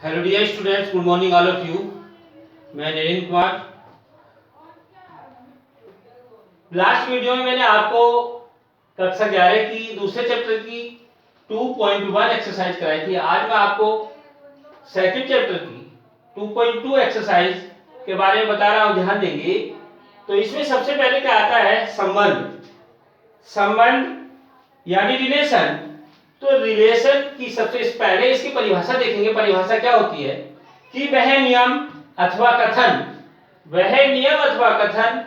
Hello dear students, good morning all of you. मैं Narendra Kumar. Last video में मैंने आपको कक्षा 11 की दूसरे चैप्टर की 2.1 एक्सरसाइज कराई थी। आज मैं आपको सेकंड चैप्टर की 2.2 एक्सरसाइज के बारे में बता रहा हूं, ध्यान देंगे। तो इसमें सबसे पहले क्या आता है? संबंध। संबंध यानी रिलेशन। तो रिलेशन की सबसे पहले इसकी परिभाषा देखेंगे। परिभाषा क्या होती है कि वह नियम अथवा कथन, वह नियम अथवा कथन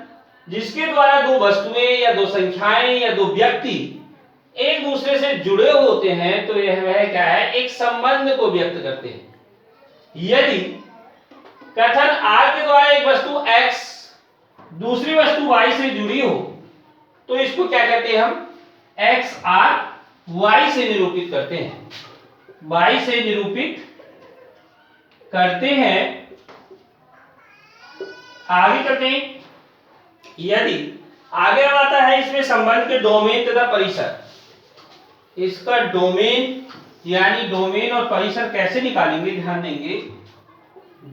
जिसके द्वारा दो वस्तुएं या दो संख्याएं या दो व्यक्ति एक दूसरे से जुड़े होते हैं, तो यह वह क्या है? एक संबंध को व्यक्त करते हैं। यदि कथन R के द्वारा एक वस्तु X दूसरी वस्तु Y से जुड़ी हो, तो इसको क्या कहते हैं? हम X R Y से निरूपित करते हैं। Y से निरूपित करते हैं। आगे करते हैं। यदि आगे आता है इसमें संबंध के डोमेन तथा परिसर। इसका डोमेन यानी डोमेन और परिसर कैसे निकालेंगे, ध्यान देंगे।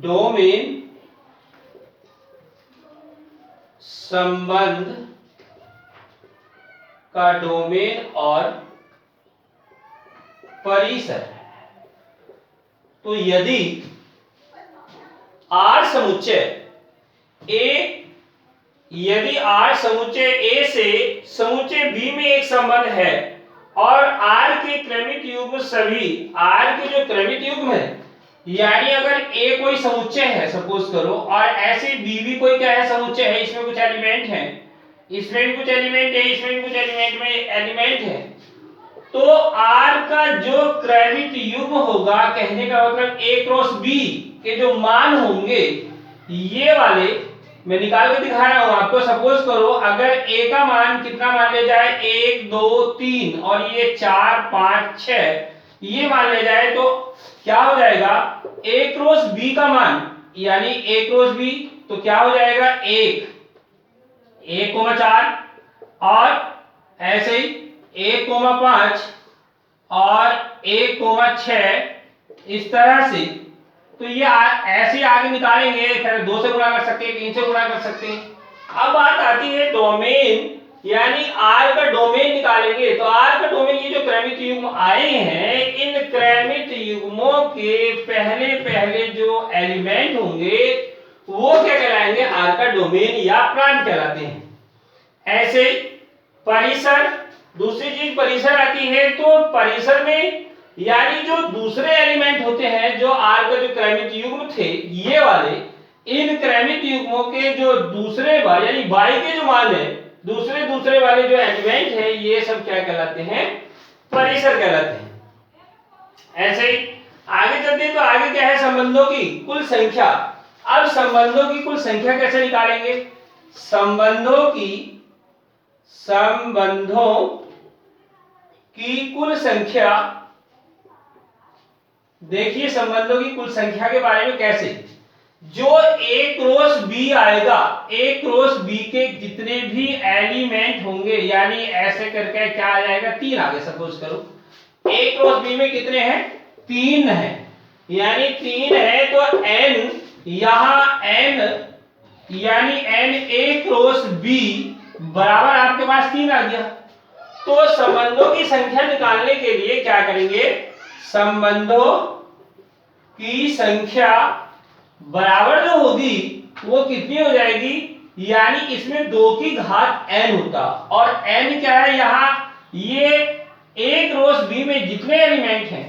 डोमेन संबंध का डोमेन और परिसर। तो यदि R समुच्चय A, यदि R समुच्चय A से समुच्चय B में एक संबंध है और R के क्रमिक युग्म सभी, R के जो क्रमिक युग्म है, यानी अगर A कोई समुच्चय है सपोज करो, और ऐसे B भी कोई क्या है? समुच्चय है। इसमें कुछ एलिमेंट है, इसमें भी कुछ एलिमेंट है, इसमें भी कुछ एलिमेंट है। तो R का जो क्रमिक युग्म होगा, कहने का मतलब A क्रॉस B के जो मान होंगे, ये वाले मैं निकाल के दिखा रहा हूं आपको। सपोज करो अगर A का मान कितना मान ले जाए? 1 2 3 और ये 4 5 6 ये मान ले जाए, तो क्या हो जाएगा? A क्रॉस B का मान यानी A क्रॉस B तो क्या हो जाएगा? 1,4 और ऐसे ही 1,5 और 1,6 इस तरह से। तो ये ऐसे आगे निकालेंगे, फिर 2 से गुणा कर सकते हैं, 3 से गुणा कर सकते हैं। अब बात आती है डोमेन, यानी R का डोमेन निकालेंगे। तो R का डोमेन, ये जो क्रमिक युग्म आए हैं, इन क्रमिक युग्मों के पहले पहले जो एलिमेंट होंगे वो क्या कहलाएंगे? R का डोमेन या प्रांत कहलाते हैं। ऐसे परिसर, दूसरी चीज परिसर आती है। तो परिसर में यानी जो दूसरे एलिमेंट होते हैं, जो R का जो क्रमिक युग्म थे ये वाले, इन क्रमिक युग्मों के जो दूसरे यानी Y के जो मान है, दूसरे वाले जो एलिमेंट है, ये सब क्या कहलाते हैं? परिसर कहलाते हैं। ऐसे ही आगे चलते हैं। तो आगे क्या है? संबंधों की कुल संख्या। अब संबंधों की कुल संख्या कैसे निकालेंगे? संबंधों की कुल संख्या। देखिए संबंधों की कुल संख्या के बारे में कैसे। जो A क्रॉस B आएगा, A क्रॉस B के जितने भी एलिमेंट होंगे, यानी ऐसे करके क्या आ जाएगा? 3 आगे सपोज करो। A क्रॉस B में कितने हैं? 3 है, यानी 3 है। तो n यहां n यानी n A क्रॉस B बराबर आपके पास 3 आ गया। तो संबंधों की संख्या निकालने के लिए क्या करेंगे? संबंधों की संख्या बराबर जो होगी वो कितनी हो जाएगी? यानी इसमें 2 की घात n होता, और n क्या है? यहां ये A क्रॉस B में जितने एलिमेंट हैं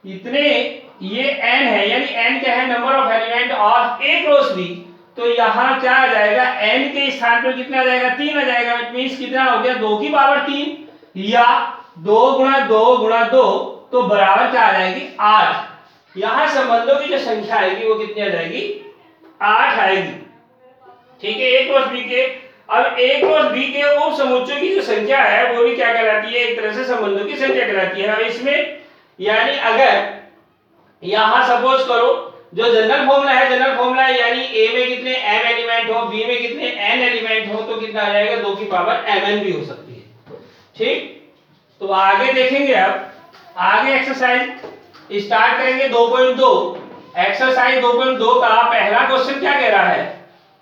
इतने, ये n है, यानी n क्या है? Number of element of A cross B। तो यहां क्या आ जाएगा? n के स्थान पर कितना आ जाएगा? 3 आ जाएगा। इट मींस कितना हो गया? 2 की पावर 3 या 2 गुणा 2 गुणा 2, तो बराबर क्या आ जाएगी? 8। यहां संबंधों की जो संख्या आएगी वो कितनी आ जाएगी? 8 आएगी। ठीक है। A क्रॉस B के, अब A क्रॉस B के उप समुच्चयों की जो संख्या है वो भी क्या कहलाती है? एक तरह से संबंधों की संख्या कहलाती है। अब इसमें यानी अगर यहां सपोज करो जो जनरल फॉर्मूला है, यानी A में कितने m एलिमेंट हो, B में कितने n एलिमेंट हो, तो कितना आ जाएगा? 2 की पावर mn भी हो सकती है। ठीक। तो आगे देखेंगे। अब आगे एक्सरसाइज स्टार्ट करेंगे 2.2। एक्सरसाइज 2.2 का पहला क्वेश्चन क्या कह रहा है,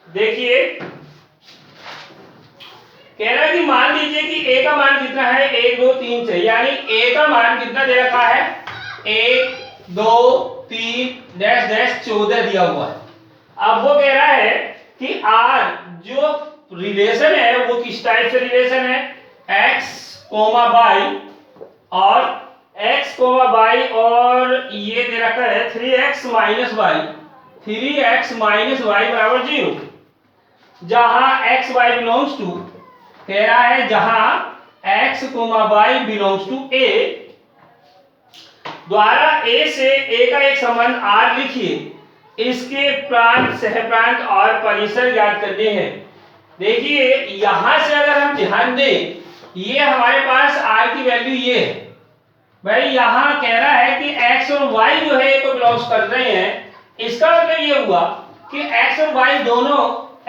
देखिए कह रहा है कि मान लीजिए कि a का मान कितना है 1 2 3 से, यानी a का मान कितना दे रखा है 1 2 3 डैश डैश 14 दिया हुआ है। अब वो कह रहा है कि r जो रिलेशन है वो किस टाइप से रिलेशन है, x y और x y और ये दे रखा है 3x minus Y, 3x minus Y बराबर 0, जहां x y बिलोंग्स टू, कह रहा है जहां x y belongs to a, द्वारा a से a का एक संबंध r लिखिए, इसके प्रांत सह प्रांत और परिसर ज्ञात करने हैं। देखिए यहां से अगर हम ध्यान दें, ये हमारे पास r की वैल्यू ये है भाई, यहां कह रहा है कि x और y जो है को बिलोंग्स कर रहे हैं, इसका मतलब ये हुआ कि x और y दोनों,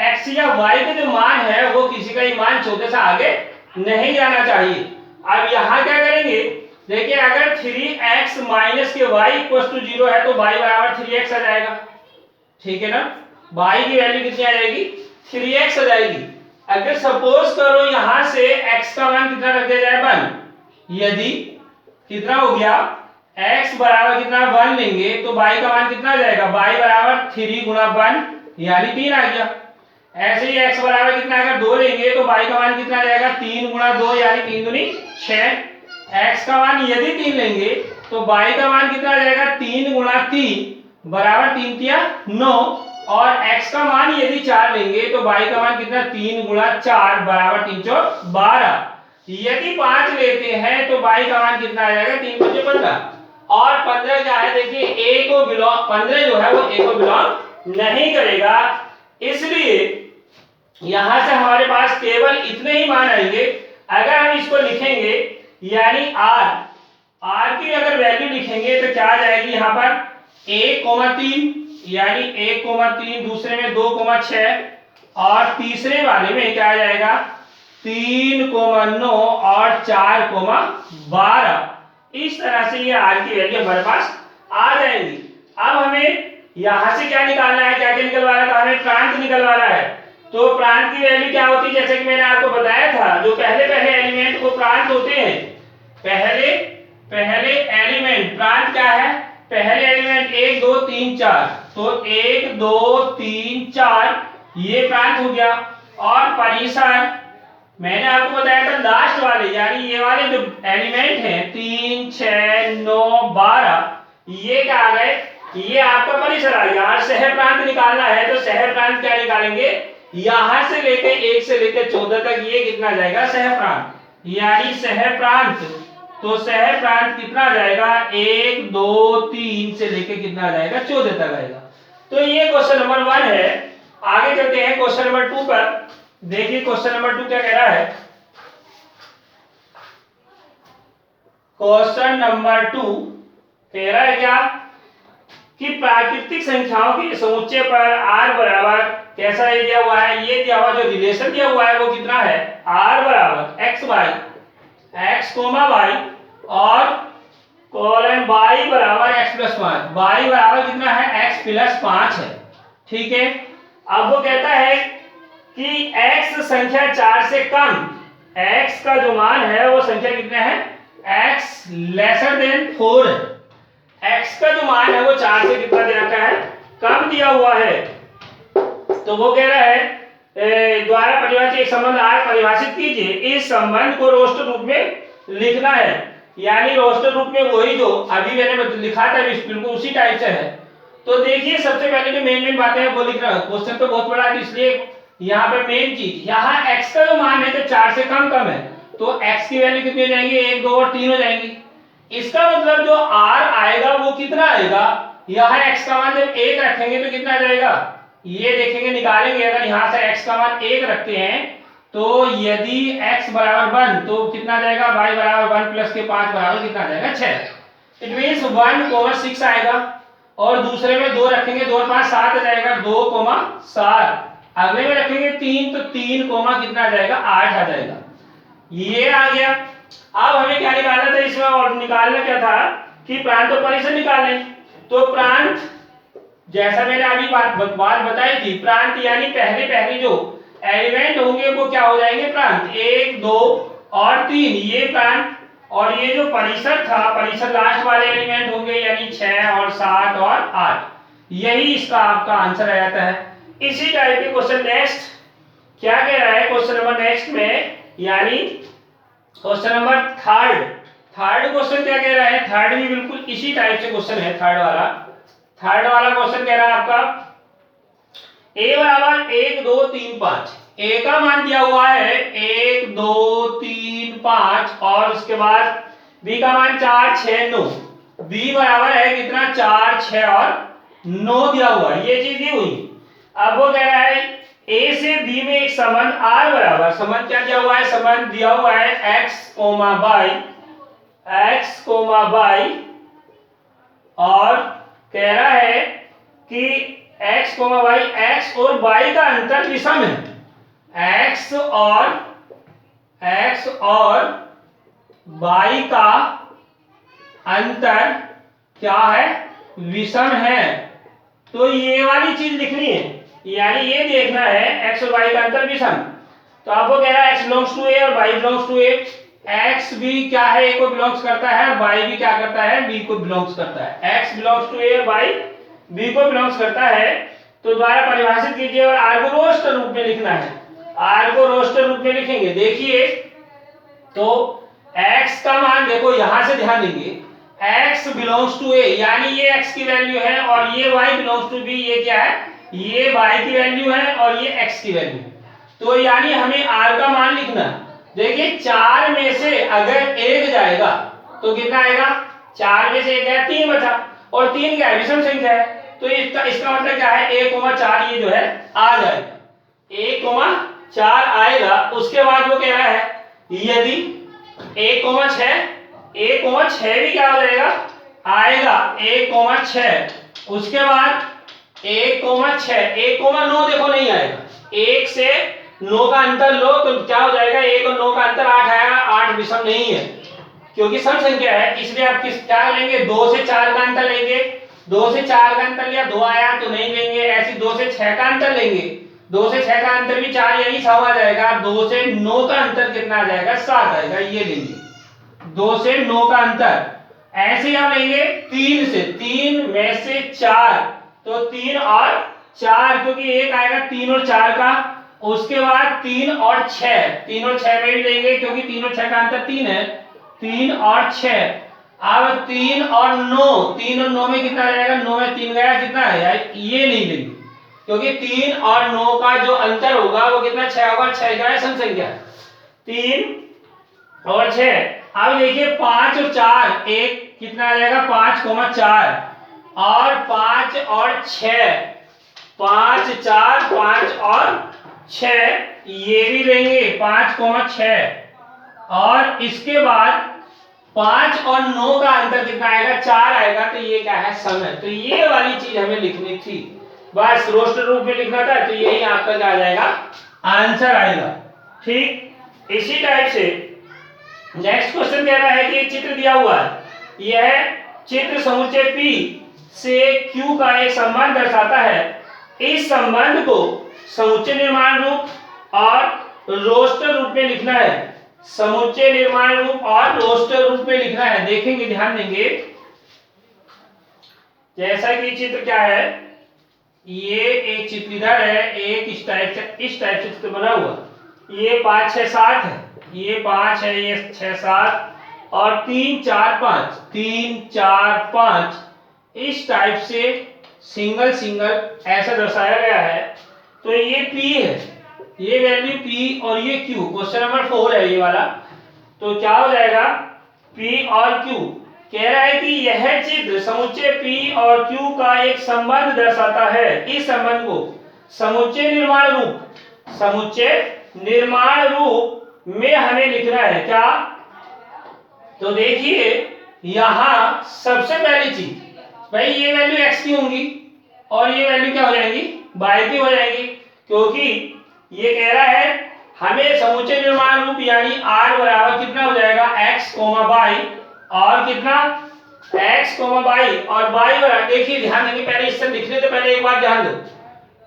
x या y के जो मान है वो किसी का ही मान छोटे से आगे नहीं जाना चाहिए। अब यहाँ क्या करेंगे, देखिए अगर 3x माइनस के y इक्वल टू 0 है तो y बराबर 3x आ जाएगा, ठीक है ना, y की वैल्यू कितनी आ जाएगी 3x आ जाएगी। अगर सपोज करो यहाँ से x का मान कितना रख दिया जाए 1, यदि कितना हो गया x बराबर कितना 1 लेंगे तो y का मान कितना आ जाएगा, y बराबर 3 गुणा 1 यानी 3 आ गया। ऐसे ही x बराबर कितना अगर 2 लेंगे तो y का मान कितना आ जाएगा 3 गुणा 2 यानी 3 दूनी 6। x का मान यदि 3 लेंगे तो y का मान कितना आ जाएगा 3 गुणा 3 बराबर 3 तिया 9, और x का मान यदि 4 लेंगे तो y का मान कितना 3 गुणा 4 बराबर 3 चौक 12। यदि 5 लेते हैं तो y का मान कितना आ जाएगा 3 5 15, और 15 क्या है, देखिए a को बिलोंग, 15 जो है वो a को बिलोंग नहीं करेगा, इसलिए यहां से हमारे पास केवल इतने ही मान आएंगे। अगर हम इसको लिखेंगे यानी r की अगर वैल्यू लिखेंगे तो क्या आ जाएगी, यहाँ पर 1,3 यानी 1,3, दूसरे में 2,6 और तीसरे वाले में क्या आ जाएगा 3,9 और 4,12। इस तरह से ये r की वैल्यू हमारे पास आ जाएगी। अब हमें यहां से क्या निकालना है, क्या क्या निकलवाना है, तो हमें प्रांत निकलवाना है। तो प्रांत की वैल्यू क्या होती है, जैसे कि मैंने आपको बताया था, जो पहले पहले एलिमेंट को प्रांत होते हैं, पहले पहले एलिमेंट प्रांत क्या है, पहले एलिमेंट 1 2 3 4, तो 1 2 3 4 ये प्रांत हो गया। और परिसर मैंने आपको बताया था लास्ट वाले, यानी ये वाले जो एलिमेंट हैं 3 6 9 12, ये क्या आ गए, ये आपका परिसर आ गया। और शहर प्रांत निकालना है तो शहर प्रांत क्या निकालेंगे, यहां से लेके 1 से लेके 14 तक ये कितना जाएगा शहर प्रांत, यानी शहर प्रांत, तो शहर प्रांत कितना आ जाएगा 1 2 3 से लेके कितना आ जाएगा 14 तक आएगा। तो ये क्वेश्चन नंबर 1 है। आगे चलते हैं क्वेश्चन नंबर 2 पर। देखिए क्वेश्चन नंबर 2 क्या कह रहा है, क्वेश्चन नंबर 2 कह रहा है क्या कि प्राकृतिक संख्याओं के समुच्चय पर r बराबर कैसा ये दिया हुआ है, ये दिया हुआ जो रिलेशन दिया हुआ है वो कितना है, r बराबर x y y और कोलन y बराबर x प्लस 5, y बराबर कितना है x प्लस 5 है, ठीक है। अब वो कहता है कि x संख्या 4 से कम, x का जो मान है वो संख्या कितना है, x लेसर देन 4 है, x का जो मान है वो 4 से कितना दे रखा है, कम दिया हुआ है। तो वो कह रहा है द्वारा परिभाषित एक संबंध r परिभाषित कीजिए, इस संबंध को रोस्टर रूप में लिखना है, यानी रोस्टर रूप में वही जो अभी मैंने लिखा था बिल्कुल उसी टाइप से है। तो देखिए सबसे पहले जो मेन बातें हैं वो लिख रहा हूं, क्वेश्चन तो बहुत बड़ा है इसलिए यहाँ पे मेन चीज, यहाँ x का जो मान है तो 4 से कम है, तो x की वैल्यू कितनी हो जाएंगी 1 2 और 3 हो जाएंगी। इसका मतलब जो r आएगा वो कितना आएगा, यहाँ x का मान जब 1 रखेंगे तो कितना आ जाएगा, ये देखेंगे निकालेंगे, अगर यहाँ से x का मान 1 रखते हैं तो यदि x बराबर 1 तो कितना आ जाएगा, y बराबर 1 प्लस के 5 बराबर कितना आ जाएगा 6, इट मींस 1,6 आएगा। और दूसरे में 2 रखेंगे 2 और 5 7 आ जाएगा 2,7, अगले में रखेंगे 3 तो 3, कितना आ जाएगा 8 आ जाएगा, ये आ गया। अब हमें क्या निकालना था इसमें, और निकालना क्या था कि प्रांत और परिसर निकालें। तो प्रांत जैसा मैंने अभी बात बताई थी, प्रांत यानी पहले पहले जो एलिमेंट होंगे वो क्या हो जाएंगे, प्रांत। 1 2 और 3 ये प्रांत, और ये जो परिसर था, परिसर लास्ट वाले एलिमेंट होंगे यानी 6 और 7 और 8। यही इसका आपका आंसर आ जाता है। इसी टाइप के क्वेश्चन नेक्स्ट क्या कह रहा है, क्वेश्चन नंबर नेक्स्ट में, यानी क्वेश्चन नंबर थर्ड क्वेश्चन क्या कह रहा है, थर्ड भी बिल्कुल इसी टाइप से क्वेश्चन है। थर्ड वाला क्वेश्चन कह रहा है आपका a बराबर 1 2 3 5, a का मान दिया हुआ है 1 2 3 5, और उसके बाद b का मान 4 6 9, b बराबर है कितना, 4 6 और 9 दिया हुआ है, ये चीज दी हुई। अब वो कह रहा है a से b में एक संबंध r बराबर, संबंध क्या दिया हुआ है, संबंध दिया हुआ है x, y, और कह रहा है कि x, y, x और y का अंतर विषम है, x और y का अंतर क्या है, विषम है। तो ये वाली चीज लिखनी है, यानी ये देखना है x और y का अंतर विषम। तो आपको कह रहा है x बिलोंग्स टू a और y belongs to a, x भी क्या है, a को बिलोंग्स करता है, और y भी क्या करता है, b को बिलोंग्स करता है। x बिलोंग्स टू a और y b को बिलोंग्स करता है, तो द्वारा परिभाषित कीजिए, और r को रोस्टर रूप में लिखना है, r को रोस्टर रूप में लिखेंगे। देखिए तो x का मान देखो, यहां से ध्यान देंगे, x बिलोंग्स टू a यानी ये x की वैल्यू है, और ये y बिलोंग्स टू b, ये क्या है, ये y की वैल्यू है, और ये x की वैल्यू। तो यानी हमें r का मान लिखना है। देखिए 4 में से अगर 1 जाएगा तो कितना आएगा, 4 में से 1 गया 3 बचा, और 3 क्या है, विषम संख्या है, तो इसका मतलब क्या है, 1,4 ये जो है आ जाएगा, 1,4 आएगा। उसके बाद वो कह रहा है यदि 1,6 भी क्या हो जाएगा, आएगा 1,6, उसके बाद 1,6 1,9 देखो नहीं आएगा, 1 से 9 का अंतर लो तो क्या हो जाएगा, 1 और 9 का अंतर 8 आएगा, 8 विषम नहीं है क्योंकि सम संख्या है, इसलिए आप किस क्या लेंगे, 2 से 4 का अंतर लेंगे। 2 से 4 का अंतर लिया, 2 आया तो नहीं लेंगे, ऐसे 2 से 6 का अंतर लेंगे, 2 से 6 का अंतर भी 4 यही 6 आ जाएगा, 2 से 9 का अंतर कितना आ जाएगा, 7 आएगा, ये लेंगे 2 से 9 का अंतर। ऐसे ही आप लेंगे 3 से, 3 में से 4, तो 3 और 4, क्योंकि एक आएगा 3 और 4 का, उसके बाद 3 और 6, 3 और 6 में भी लेंगे क्योंकि 3 और 6 का अंतर 3 है, 3 और 6। अब 3 और 9, 3 और 9 में कितना आ जाएगा, 9 में 3 गया, कितना है, ये नहीं लेंगे क्योंकि 3 और 9 का जो अंतर होगा वो कितना, 6 होगा, 6 क्या है, सम संख्या, 3 और 6। अब देखिए 5 और 4, एक कितना आ जाएगा, 5,4, और 5 और 6, 5 4 5 और 6 ये भी लेंगे 5,6, और इसके बाद 5 और 9 का अंतर कितना आएगा, 4 आएगा, तो ये क्या है, सम है। तो ये वाली चीज हमें लिखनी थी, बस रोस्टर रूप में लिखना था, तो यही आपका क्या आ जाएगा, आंसर आएगा। ठीक इसी टाइप से नेक्स्ट क्वेश्चन कह रहा है कि एक चित्र दिया हुआ है, यह चित्र समुच्चय P से Q का एक संबंध दर्शाता है। इस संबंध को समुच्चय निर्माण रूप और रोस्टर रूप में लिखना है, समुच्चय निर्माण रूप और रोस्टर रूप में लिखना है। देखेंगे, ध्यान देंगे, जैसा कि चित्र क्या है, ये एक चित्र इधर है, एक इस टाइप से चित्र बना हुआ, ये 5 6 7 है, ये 5 है, ये 6 7, और 3 4 5, 3 4 5 इस टाइप से सिंगल ऐसा दर्शाया गया है। तो ये P है, ये वैल्यू P और ये Q, क्वेश्चन नंबर 4 है ये वाला। तो क्या हो जाएगा, P और Q, कह रहा है कि यह चित्र समुच्चय P और Q का एक संबंध दर्शाता है। इस संबंध को समुच्चय निर्माण रूप में हमें लिखना है। क्या, तो देखिए यहां सबसे पहली चीज भाई, ये वैल्यू x की होंगी और ये वैल्यू क्या हो जाएंगी, y की हो जाएंगी, क्योंकि ये कह रहा है हमें समुच्चय निर्माण रूप यानी r बराबर कितना हो जाएगा, x, y, और कितना x, y और y बराबर, देखिए ध्यान देंगे, पहले इससे लिखने से पहले एक बात ध्यान दो,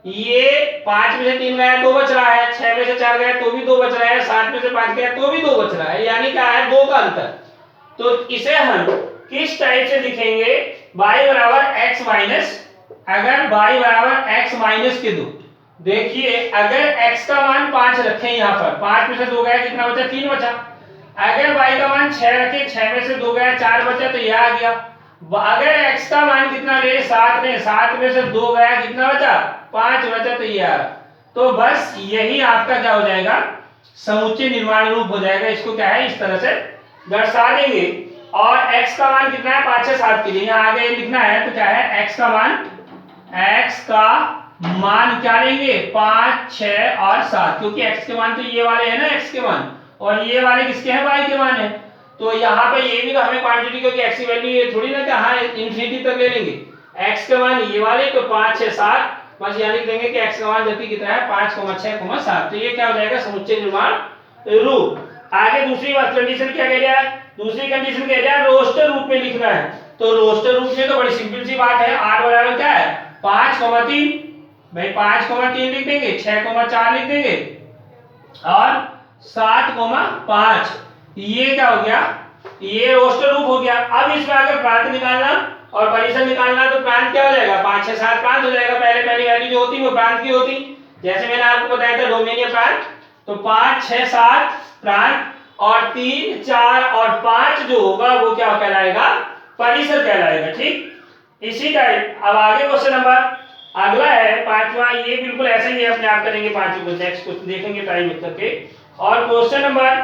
ये 5 में से 3 गया 2 बच रहा है, 6 में से 4 गया तो भी 2 बच रहा है, 7 में से 5 गया तो भी 2 बच रहा है, यानी क्या है 2 का अंतर। तो इसे हम किस टाइप से लिखेंगे, y बराबर x माइनस, अगर y बराबर x माइनस के 2, देखिए अगर x का मान 5 रखें यहाँ पर, 5 में से 2 गया कितना बचा, 3 बचा। अगर y का मान 6 रखें, 6 में से 2 गया 4 बचा, तो यह आ गया। अगर x का मान कितना ले, 7 ले, 7 में से 2 गया कितना बचा, 5 बचा, तो ये आ रहा। तो बस यही आपका क्या हो जाएगा, समुच्चय निर्माण रूप हो जाएगा। इसको क्या है इस तरह से दर्शा देंगे। और x का मान कितना है, 5 6 7 के लिए यहाँ आगे लिखना है, तो क्या है x का मान क्या लेंगे, 5 6 और 7, क्योंकि x के मान तो ये वाले हैं ना, x के मान, और ये वाले किसके हैं, y के मान है। तो यहाँ पे ये भी तो हमें क्वांटिटी, क्योंकि x की वैल्यू ये थोड़ी ना कि हाँ इंफिनिटी तक ले लेंगे, x के मान ये वाले, तो 5 6 7, बस यहाँ लिख देंगे कि x का मान जबकि कितना है 5 6 7, तो ये क्या हो जाएगा, समुच्चय निर्माण रूप। आगे दूसरी बात कंडीशन क्या कह रहा है, दूसरी कंडीशन कह रहा है रोस्टर रूप में लिखना है। तो रोस्टर रूप में तो बड़ी सिंपल सी बात है, r बराबर क्या है 5 3, भाई 5 3 लिख देंगे, 6 4 लिख देंगे और 7 5, ये क्या हो गया, ये रोस्टर रूप हो गया। अब इसमें अगर प्रांत निकालना और परिसर निकालना, तो प्रांत क्या हो जाएगा, 5 6 7 प्रांत हो जाएगा। पहली वैल्यू जो होती वो प्रांत की होती, जैसे मैंने आपको बताया था डोमेनिया प्रांत, तो 5 6 7 प्रांत और 3 4 और 5 जो होगा वो क्या कहलाएगा, परिसर कहलाएगा। ठीक, इसी टाइप अब आगे क्वेश्चन नंबर अगला है 5वां, ये बिल्कुल ऐसे ही अपने आप करेंगे 5 को, नेक्स्ट क्वेश्चन देखेंगे टाइम करके। और क्वेश्चन नंबर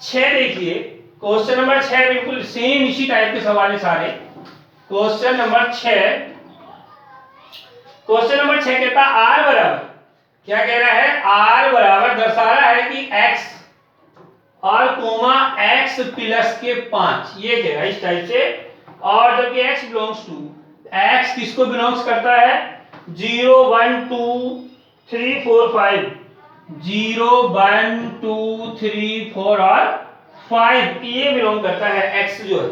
6 देखिए, क्वेश्चन नंबर 6 बिल्कुल सेम इसी टाइप के सवाल है सारे। क्वेश्चन नंबर 6 कहता r बराबर, क्या कह रहा है, r बराबर दर्शा रहा है कि x और कोमा x प्लस के 5, ये कह रहा है इस टाइप से। और जबकि x बिलोंग्स टू, x किसको बिलोंग्स करता है, 0 1 2 3 4 5, 0 1 2 3 4 और 5 ये बिलोंग करता है x जो है।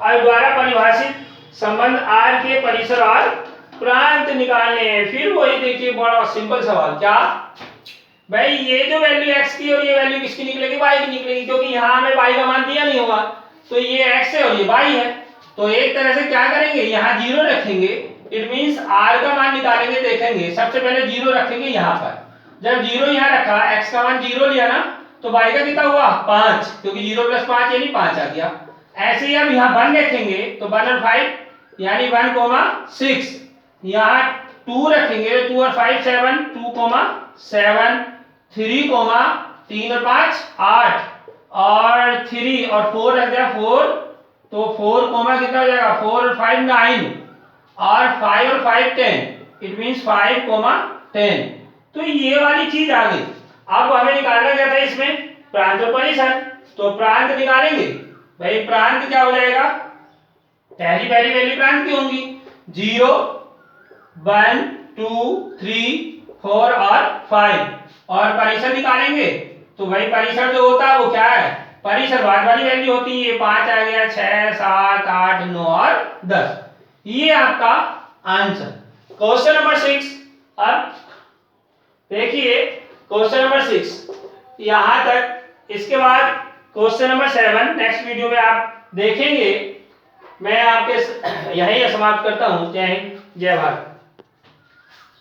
और द्वारा परिभाषित संबंध r के परिसर और प्रांत निकालने हैं। फिर वही देखिए बड़ा सिंपल सवाल, क्या भाई ये जो वैल्यू x की और ये वैल्यू किसकी निकलेगी, y की निकलेगी, क्योंकि यहाँ हमें y का मान दिया नहीं होगा, तो ये x है और ये y है। तो एक तरह से क्या करेंगे, यहाँ 0 रखेंगे, इट मींस r का मान निकालेंगे, देखेंगे सबसे पहले 0 रखेंगे यहाँ पर। जब 0 यहाँ रखा, x का मान 0 लिया ना, तो y का कितना हुआ 5, क्योंकि 0 + 5 यानी 5 आ गया। ऐसे ही अब यहाँ 1 रखेंगे, तो 1 और 5 यानी 1 6, यहाँ 2 रखेंगे, 2 और 5 7, 2 7, 3 3 और 5 8 और 3 और 4 रख दिया 4, तो 4 कितना हो जाएगा, 4 और 5 9 और 5 और 5 10, इट मींस 5 10। तो ये वाली चीज आ गई। अब हमें निकालना क्या था इसमें, प्रांत और परिसर, तो प्रांत निकालेंगे। भाई प्रांत क्या हो जाएगा, पहली वैल्यू प्रांत की होंगी, 0 1 2 3 4 और 5, और परिसर निकालेंगे, तो भाई परिसर जो होता है वो क्या है, परिसर बाद वाली वैल्यू होती है, 5 आ गया, 6 7 8 9 और 10, ये आपका आंसर। क्वेश्चन नंबर 6, अब देखिए क्वेश्चन नंबर 6 यहां तक। इसके बाद क्वेश्चन नंबर 7 नेक्स्ट वीडियो में आप देखेंगे। मैं आपके यहीं समाप्त करता हूं। जय हिंद, जय भारत।